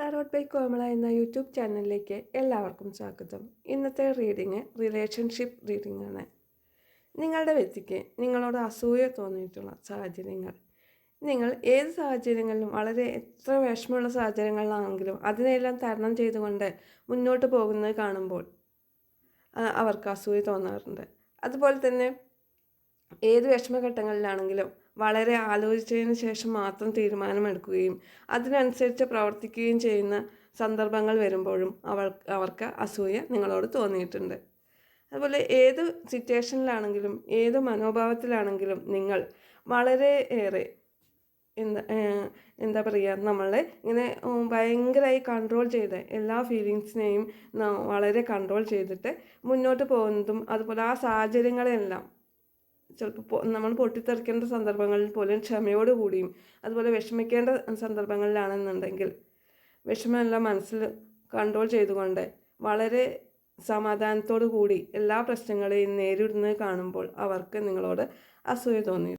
Tarot by കോമള എന്ന YouTube ചാനലിലേക്ക് എല്ലാവർക്കും സ്വാഗതം. ഇന്നത്തെ റീഡിങ് റിലേഷൻഷിപ്പ് റീഡിംഗ് ആണ്. നിങ്ങളുടെ വ്യക്തിക്ക് നിങ്ങളോട് അസൂയ തോന്നിയിട്ടുള്ള സാഹചര്യങ്ങൾ, നിങ്ങൾ ഏത് സാഹചര്യങ്ങളിലും വളരെ എത്ര വിഷമമുള്ള സാഹചര്യങ്ങളിലാണെങ്കിലും അതിനെല്ലാം തരണം ചെയ്തുകൊണ്ട് മുന്നോട്ട് പോകുന്നത് കാണുമ്പോൾ അവർക്ക് അസൂയ തോന്നാറുണ്ട്. അതുപോലെ തന്നെ ഏത് വിഷമഘട്ടങ്ങളിലാണെങ്കിലും വളരെ ആലോചിച്ചതിന് ശേഷം മാത്രം തീരുമാനമെടുക്കുകയും അതിനനുസരിച്ച് പ്രവർത്തിക്കുകയും ചെയ്യുന്ന സന്ദർഭങ്ങൾ വരുമ്പോഴും അവർക്ക് അസൂയ നിങ്ങളോട് തോന്നിയിട്ടുണ്ട്. അതുപോലെ ഏത് സിറ്റുവേഷനിലാണെങ്കിലും ഏത് മനോഭാവത്തിലാണെങ്കിലും നിങ്ങൾ വളരെ ഏറെ എന്താ പറയുക, നമ്മളെ ഇങ്ങനെ ഭയങ്കരമായി കൺട്രോൾ ചെയ്ത് എല്ലാ ഫീലിങ്സിനെയും വളരെ കൺട്രോൾ ചെയ്തിട്ട് മുന്നോട്ട് പോകുന്നതും, അതുപോലെ ആ സാഹചര്യങ്ങളെല്ലാം ചിലപ്പോൾ നമ്മൾ പൊട്ടിത്തെറിക്കേണ്ട സന്ദർഭങ്ങളിൽ പോലും ക്ഷമയോടുകൂടിയും അതുപോലെ വിഷമിക്കേണ്ട സന്ദർഭങ്ങളിലാണെന്നുണ്ടെങ്കിൽ വിഷമമെല്ലാം മനസ്സിൽ കൺട്രോൾ ചെയ്തുകൊണ്ട് വളരെ സമാധാനത്തോടു കൂടി എല്ലാ പ്രശ്നങ്ങളെയും നേരിടുന്നത് കാണുമ്പോൾ അവർക്ക് നിങ്ങളോട് അസൂയ തോന്നി.